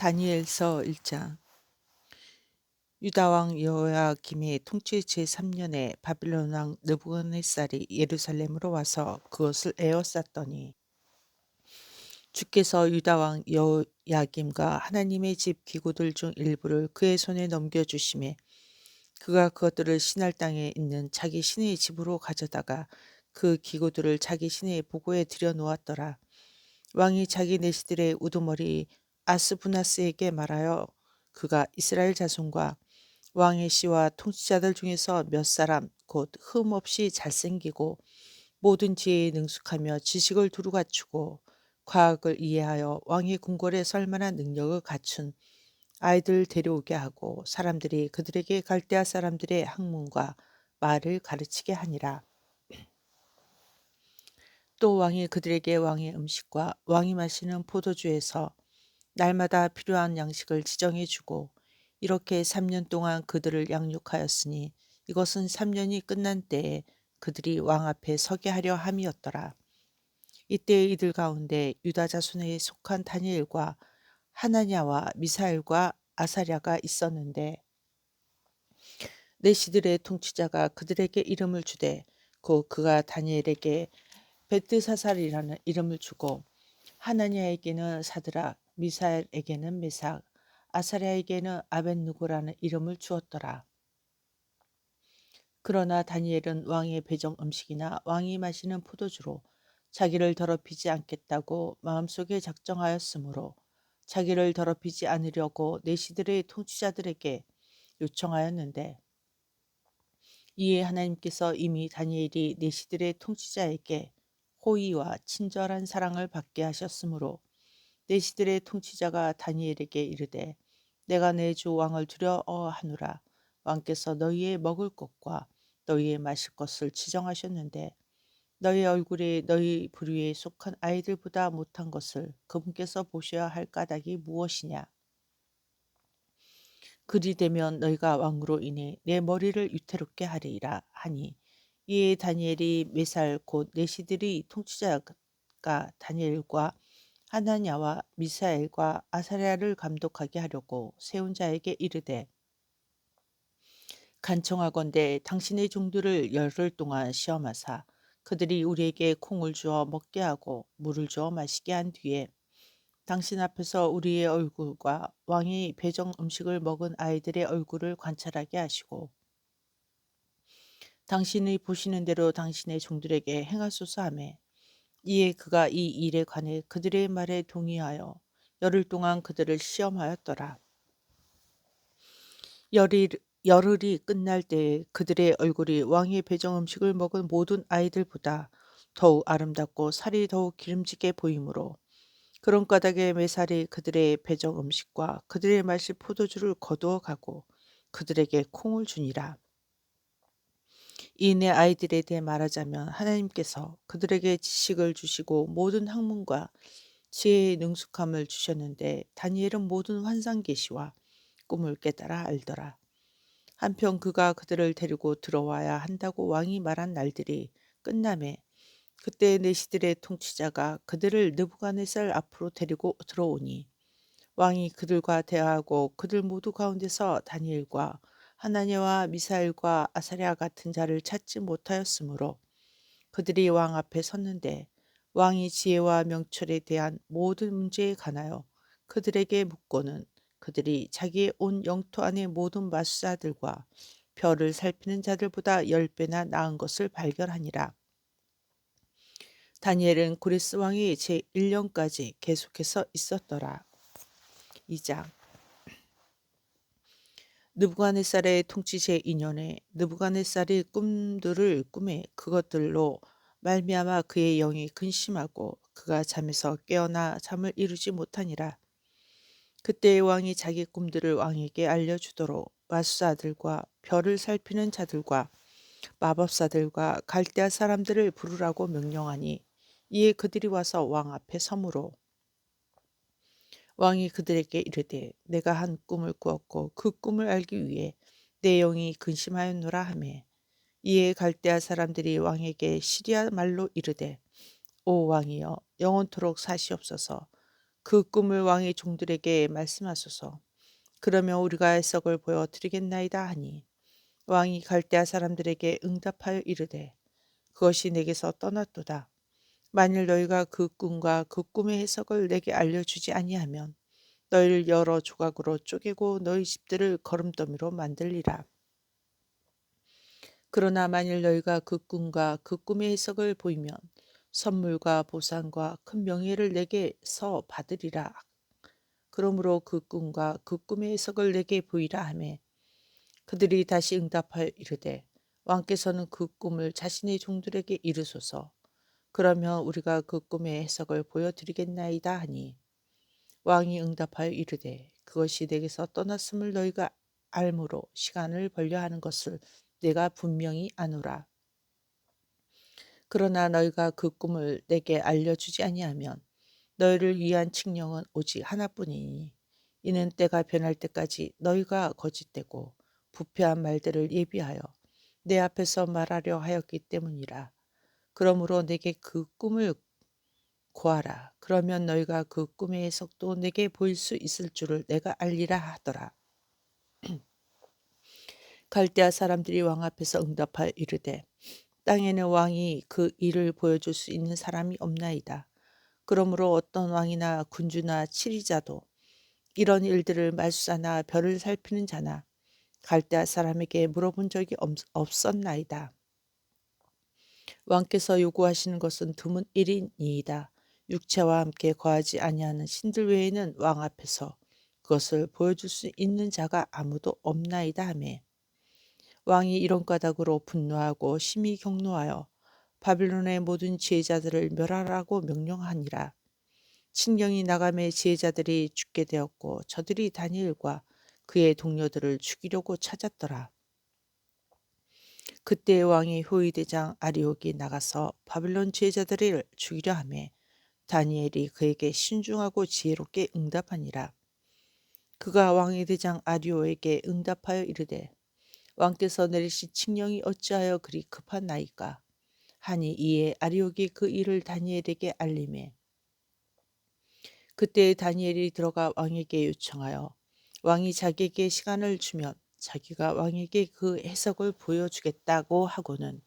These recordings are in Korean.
다니엘서 1장. 유다 왕 여호야김의 통치 제3년에 바빌론 왕 느부갓네살이 예루살렘으로 와서 그것을 에워쌌더니 주께서 유다 왕 여호야김과 하나님의 집 기구들 중 일부를 그의 손에 넘겨주심에 그가 그것들을 신할 땅에 있는 자기 신의 집으로 가져다가 그 기구들을 자기 신의 보고에 들여놓았더라. 왕이 자기 내시들의 우두머리 아스부나스에게 말하여 그가 이스라엘 자손과 왕의 씨와 통치자들 중에서 몇 사람 곧 흠 없이 잘생기고 모든 지혜에 능숙하며 지식을 두루 갖추고 과학을 이해하여 왕의 궁궐에 설 만한 능력을 갖춘 아이들 데려오게 하고 사람들이 그들에게 갈대아 사람들의 학문과 말을 가르치게 하니라. 또 왕이 그들에게 왕의 음식과 왕이 마시는 포도주에서 날마다 필요한 양식을 지정해 주고 이렇게 3년 동안 그들을 양육하였으니 이것은 3년이 끝난 때에 그들이 왕 앞에 서게 하려 함이었더라. 이때 이들 가운데 유다 자손에 속한 다니엘과 하나냐와 미사엘과 아사랴가 있었는데 내시들의 통치자가 그들에게 이름을 주되 곧 그가 다니엘에게 베트사살이라는 이름을 주고 하나냐에게는 사드락, 미사엘에게는 메삭, 아사랴에게는 아벳누고라는 이름을 주었더라. 그러나 다니엘은 왕의 배정 음식이나 왕이 마시는 포도주로 자기를 더럽히지 않겠다고 마음속에 작정하였으므로 자기를 더럽히지 않으려고 내시들의 통치자들에게 요청하였는데 이에 하나님께서 이미 다니엘이 내시들의 통치자에게 호의와 친절한 사랑을 받게 하셨으므로 내시들의 통치자가 다니엘에게 이르되 내가 내 주 왕을 두려워하노라. 왕께서 너희의 먹을 것과 너희의 마실 것을 지정하셨는데 너희 얼굴에 너희 부류에 속한 아이들보다 못한 것을 그분께서 보셔야 할 까닭이 무엇이냐. 그리 되면 너희가 왕으로 인해 내 머리를 위태롭게 하리라 하니 이에 다니엘이 매살 곧 내시들이 통치자가 다니엘과 하나냐와 미사엘과 아사랴를 감독하게 하려고 세운 자에게 이르되 간청하건대 당신의 종들을 열흘 동안 시험하사 그들이 우리에게 콩을 주어 먹게 하고 물을 주어 마시게 한 뒤에 당신 앞에서 우리의 얼굴과 왕이 배정 음식을 먹은 아이들의 얼굴을 관찰하게 하시고 당신이 보시는 대로 당신의 종들에게 행하소서 하매 이에 그가 이 일에 관해 그들의 말에 동의하여 열흘 동안 그들을 시험하였더라. 열흘, 열흘이 끝날 때에 그들의 얼굴이 왕의 배정 음식을 먹은 모든 아이들보다 더욱 아름답고 살이 더욱 기름지게 보이므로 그런 까닭에 매살이 그들의 배정 음식과 그들의 마실 포도주를 거두어 가고 그들에게 콩을 주니라. 이 내 아이들에 대해 말하자면 하나님께서 그들에게 지식을 주시고 모든 학문과 지혜의 능숙함을 주셨는데 다니엘은 모든 환상 계시와 꿈을 깨달아 알더라. 한편 그가 그들을 데리고 들어와야 한다고 왕이 말한 날들이 끝나매 그때 내시들의 통치자가 그들을 느부갓네살 앞으로 데리고 들어오니 왕이 그들과 대화하고 그들 모두 가운데서 다니엘과 하나냐와 미사엘과 아사랴 같은 자를 찾지 못하였으므로 그들이 왕 앞에 섰는데 왕이 지혜와 명철에 대한 모든 문제에 관하여 그들에게 묻고는 그들이 자기의 온 영토 안의 모든 마수사들과 별을 살피는 자들보다 10배나 나은 것을 발견하니라. 다니엘은 고레스 왕이 제1년까지 계속해서 있었더라. 2장. 느부갓네살의 통치 제2년에 느부갓네살이 꿈들을 꾸매 그것들로 말미암아 그의 영이 근심하고 그가 잠에서 깨어나 잠을 이루지 못하니라. 그때 왕이 자기 꿈들을 왕에게 알려주도록 마수사들과 별을 살피는 자들과 마법사들과 갈대아 사람들을 부르라고 명령하니 이에 그들이 와서 왕 앞에 서므로 왕이 그들에게 이르되 내가 한 꿈을 꾸었고 그 꿈을 알기 위해 내 영이 근심하였노라 하매 이에 갈대아 사람들이 왕에게 시리아 말로 이르되 오 왕이여 영원토록 사시옵소서 그 꿈을 왕의 종들에게 말씀하소서. 그러면 우리가 해석을 보여 드리겠나이다 하니 왕이 갈대아 사람들에게 응답하여 이르되 그것이 내게서 떠났도다. 만일 너희가 그 꿈과 그 꿈의 해석을 내게 알려주지 아니하면 너희를 여러 조각으로 쪼개고 너희 집들을 거름더미로 만들리라. 그러나 만일 너희가 그 꿈과 그 꿈의 해석을 보이면 선물과 보상과 큰 명예를 내게서 받으리라. 그러므로 그 꿈과 그 꿈의 해석을 내게 보이라 하매 그들이 다시 응답하여 이르되 왕께서는 그 꿈을 자신의 종들에게 이르소서. 그러면 우리가 그 꿈의 해석을 보여드리겠나이다 하니 왕이 응답하여 이르되 그것이 내게서 떠났음을 너희가 알므로 시간을 벌려 하는 것을 내가 분명히 아노라. 그러나 너희가 그 꿈을 내게 알려주지 아니하면 너희를 위한 칙령은 오직 하나뿐이니 이는 때가 변할 때까지 너희가 거짓되고 부패한 말들을 예비하여 내 앞에서 말하려 하였기 때문이라. 그러므로 내게 그 꿈을 고하라. 그러면 너희가 그 꿈의 해석도 내게 보일 수 있을 줄을 내가 알리라 하더라. 갈대아 사람들이 왕 앞에서 응답하여 이르되 땅에는 왕이 그 일을 보여줄 수 있는 사람이 없나이다. 그러므로 어떤 왕이나 군주나 치리자도 이런 일들을 말수자나 별을 살피는 자나 갈대아 사람에게 물어본 적이 없었나이다. 왕께서 요구하시는 것은 드문 일이니이다. 육체와 함께 거하지 아니하는 신들 외에는 왕 앞에서 그것을 보여줄 수 있는 자가 아무도 없나이다 하매 왕이 이런 까닭으로 분노하고 심히 경노하여 바빌론의 모든 지혜자들을 멸하라고 명령하니라. 신경이 나감의 지혜자들이 죽게 되었고 저들이 다니엘과 그의 동료들을 죽이려고 찾았더라. 그때 왕의 호위대장 아리옥이 나가서 바빌론 지혜자들을 죽이려 하매 다니엘이 그에게 신중하고 지혜롭게 응답하니라. 그가 왕의 대장 아리오에게 응답하여 이르되 왕께서 내리신 칙령이 어찌하여 그리 급한나이까 하니 이에 아리옥이 그 일을 다니엘에게 알림해 그때 다니엘이 들어가 왕에게 요청하여 왕이 자기에게 시간을 주면 자기가 왕에게 그 해석을 보여주겠다고 하고는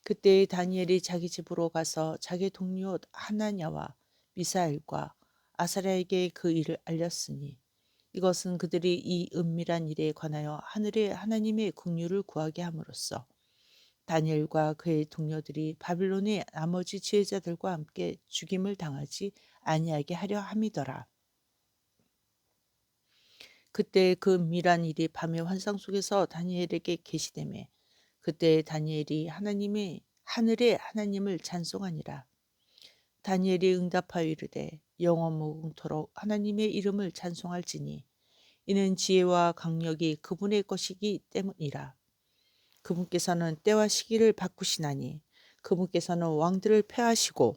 그때 다니엘이 자기 집으로 가서 자기 동료 하나냐와 미사엘과 아사랴에게 그 일을 알렸으니 이것은 그들이 이 은밀한 일에 관하여 하늘의 하나님의 긍휼을 구하게 함으로써 다니엘과 그의 동료들이 바빌론의 나머지 지혜자들과 함께 죽임을 당하지 아니하게 하려 함이더라. 그때 그 은밀한 일이 밤의 환상 속에서 다니엘에게 계시되매 그때 다니엘이 하늘의 하나님을 찬송하니라. 다니엘이 응답하여 이르되 영원 무궁토록 하나님의 이름을 찬송할지니 이는 지혜와 강력이 그분의 것이기 때문이라. 그분께서는 때와 시기를 바꾸시나니 그분께서는 왕들을 패하시고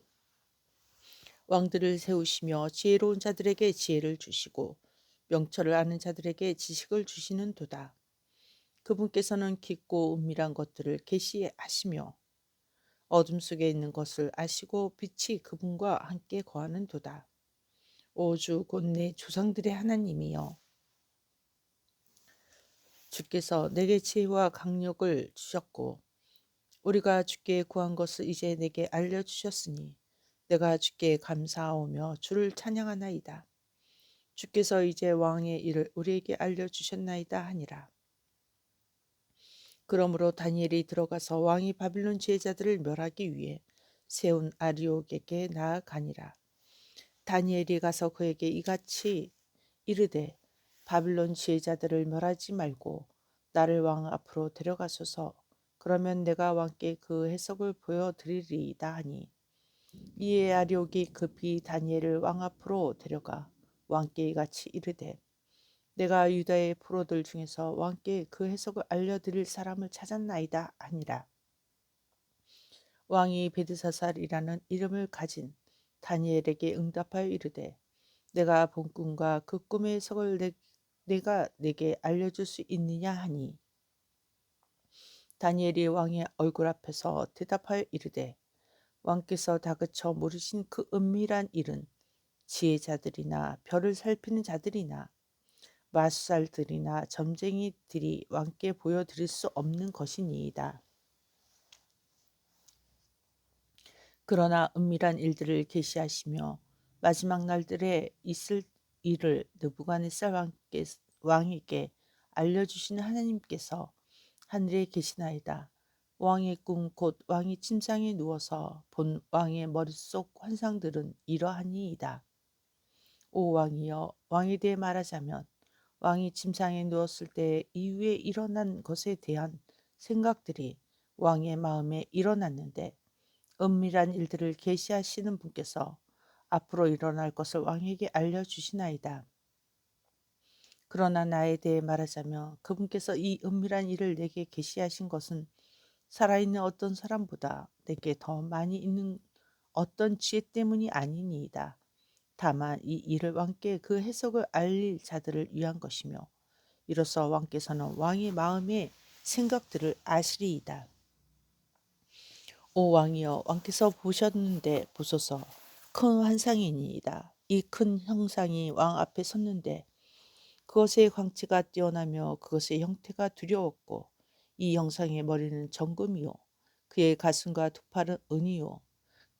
왕들을 세우시며 지혜로운 자들에게 지혜를 주시고 명철을 아는 자들에게 지식을 주시는 도다. 그분께서는 깊고 은밀한 것들을 계시하시며 어둠 속에 있는 것을 아시고 빛이 그분과 함께 거하는 도다. 오주 곧 내 조상들의 하나님이여 주께서 내게 지혜와 강력을 주셨고 우리가 주께 구한 것을 이제 내게 알려주셨으니 내가 주께 감사하오며 주를 찬양하나이다. 주께서 이제 왕의 일을 우리에게 알려주셨나이다 하니라. 그러므로 다니엘이 들어가서 왕이 바빌론 지혜자들을 멸하기 위해 세운 아리옥에게 나아가니라. 다니엘이 가서 그에게 이같이 이르되 바빌론 지혜자들을 멸하지 말고 나를 왕 앞으로 데려가소서. 그러면 내가 왕께 그 해석을 보여드리리이다 하니 이에 아리옥이 급히 다니엘을 왕 앞으로 데려가 왕께 이같이 이르되 내가 유다의 프로들 중에서 왕께 그 해석을 알려드릴 사람을 찾았나이다 하니라. 왕이 베드사살이라는 이름을 가진 다니엘에게 응답하여 이르되 내가 본 꿈과 그 꿈의 해석을 내가 내게 알려줄 수 있느냐 하니 다니엘이 왕의 얼굴 앞에서 대답하여 이르되 왕께서 다그쳐 모르신 그 은밀한 일은 지혜자들이나 별을 살피는 자들이나 마술사들이나 점쟁이들이 왕께 보여드릴 수 없는 것이니이다. 그러나 은밀한 일들을 계시하시며 마지막 날들에 있을 일을 느부갓네살 왕에게 알려주시는 하나님께서 하늘에 계시나이다. 왕의 꿈 곧 왕이 침상에 누워서 본 왕의 머릿속 환상들은 이러하니이다. 오 왕이여, 왕에 대해 말하자면 왕이 침상에 누웠을 때 이후에 일어난 것에 대한 생각들이 왕의 마음에 일어났는데 은밀한 일들을 계시하시는 분께서 앞으로 일어날 것을 왕에게 알려주시나이다. 그러나 나에 대해 말하자면 그분께서 이 은밀한 일을 내게 계시하신 것은 살아있는 어떤 사람보다 내게 더 많이 있는 어떤 지혜 때문이 아니니이다. 다만 이 일을 왕께 그 해석을 알릴 자들을 위한 것이며 이로써 왕께서는 왕의 마음의 생각들을 아시리이다. 오 왕이여, 왕께서 보셨는데 보소서, 큰 환상이니이다. 이 큰 형상이 왕 앞에 섰는데 그것의 광채가 뛰어나며 그것의 형태가 두려웠고 이 형상의 머리는 정금이요 그의 가슴과 두 팔은 은이요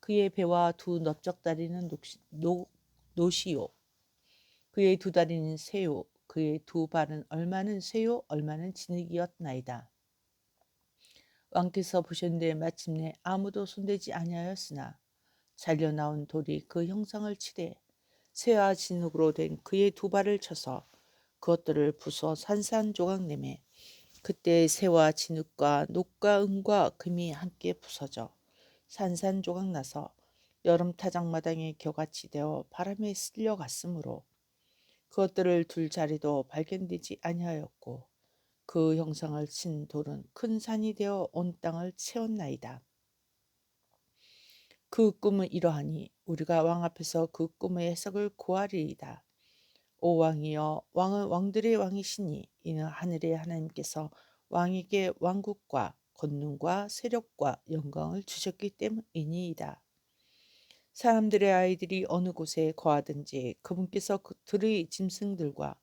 그의 배와 두 넓적다리는 노시요 그의 두 다리는 새요 그의 두 발은 얼마는 새요 얼마는 진흙이었나이다. 왕께서 보셨는데 마침내 아무도 손대지 아니하였으나 잘려나온 돌이 그 형상을 치되 새와 진흙으로 된 그의 두 발을 쳐서 그것들을 부숴 산산조각 내매 그때 새와 진흙과 녹과 은과 금이 함께 부서져 산산조각 나서 여름 타작마당에 겨같이 되어 바람에 쓸려갔으므로 그것들을 둘 자리도 발견되지 아니하였고 그 형상을 친 돌은 큰 산이 되어 온 땅을 채웠나이다. 그 꿈은 이러하니 우리가 왕 앞에서 그 꿈의 해석을 구하리이다. 오 왕이여, 왕은 왕들의 왕이시니 이는 하늘의 하나님께서 왕에게 왕국과 권능과 세력과 영광을 주셨기 때문이니이다. 사람들의 아이들이 어느 곳에 거하든지 그분께서 그들의 짐승들과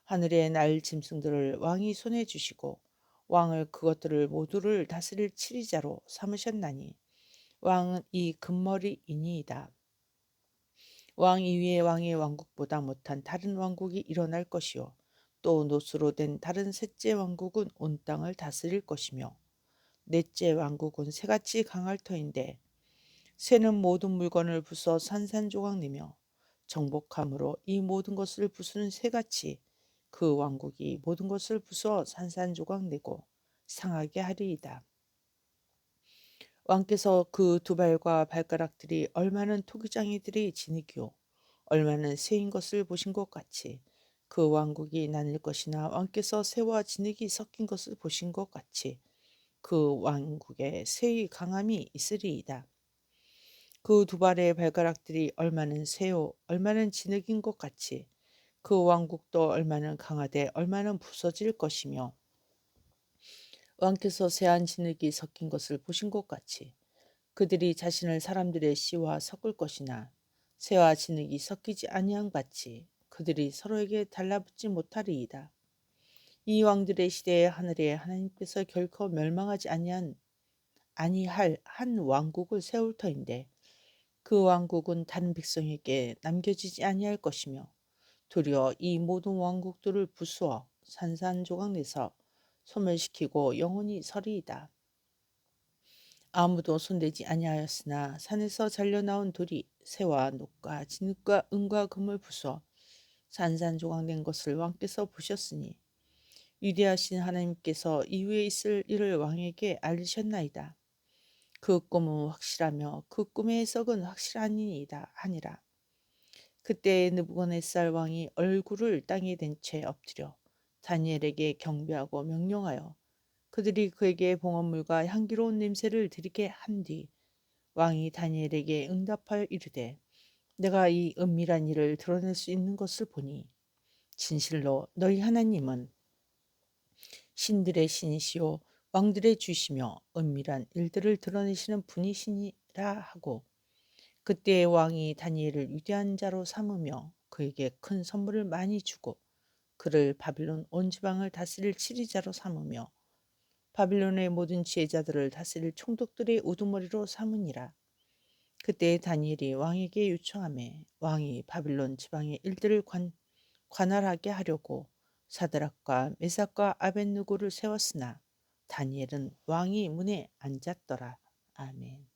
하늘의 날 짐승들을 왕이 손에 주시고 왕을 그것들을 모두를 다스릴 치리자로 삼으셨나니 왕은 이 금머리이니이다. 왕 이위의 왕의 왕국보다 못한 다른 왕국이 일어날 것이요 또 노수로 된 다른 셋째 왕국은 온 땅을 다스릴 것이며 넷째 왕국은 새같이 강할 터인데 새는 모든 물건을 부숴 산산조각 내며 정복함으로 이 모든 것을 부수는 새같이 그 왕국이 모든 것을 부숴 산산조각 내고 상하게 하리이다. 왕께서 그 두 발과 발가락들이 얼마는 토기장이들이 진흙이요 얼마는 새인 것을 보신 것 같이 그 왕국이 나뉠 것이나 왕께서 새와 진흙이 섞인 것을 보신 것 같이 그 왕국에 새의 강함이 있으리이다. 그 두 발의 발가락들이 얼마는 새요 얼마는 진흙인 것 같이 그 왕국도 얼마는 강하되 얼마는 부서질 것이며 왕께서 새한 진흙이 섞인 것을 보신 것 같이 그들이 자신을 사람들의 씨와 섞을 것이나 새와 진흙이 섞이지 아니한 같이 그들이 서로에게 달라붙지 못하리이다. 이 왕들의 시대에 하늘의 하나님께서 결코 멸망하지 아니할 한 왕국을 세울 터인데 그 왕국은 다른 백성에게 남겨지지 아니할 것이며 도리어 이 모든 왕국들을 부수어 산산조각 내서 소멸시키고 영원히 서리이다. 아무도 손대지 아니하였으나 산에서 잘려나온 돌이 새와 녹과 진흙과 은과 금을 부숴 산산조각낸 것을 왕께서 보셨으니 위대하신 하나님께서 이후에 있을 일을 왕에게 알리셨나이다. 그 꿈은 확실하며 그 꿈의 해석은 확실하니이다 하니라. 그때 느부갓네살 왕이 얼굴을 땅에 댄 채 엎드려 다니엘에게 경배하고 명령하여 그들이 그에게 봉헌물과 향기로운 냄새를 드리게 한 뒤 왕이 다니엘에게 응답하여 이르되 내가 이 은밀한 일을 드러낼 수 있는 것을 보니 진실로 너희 하나님은 신들의 신이시요 왕들의 주시며 은밀한 일들을 드러내시는 분이시니라 하고 그때 왕이 다니엘을 위대한 자로 삼으며 그에게 큰 선물을 많이 주고 그를 바빌론 온 지방을 다스릴 지리자로 삼으며 바빌론의 모든 지혜자들을 다스릴 총독들의 우두머리로 삼으니라. 그때 다니엘이 왕에게 요청하매 왕이 바빌론 지방의 일들을 관할하게 하려고 사드락과 메삭과 아벳느고를 세웠으나 다니엘은 왕이 문에 앉았더라. 아멘.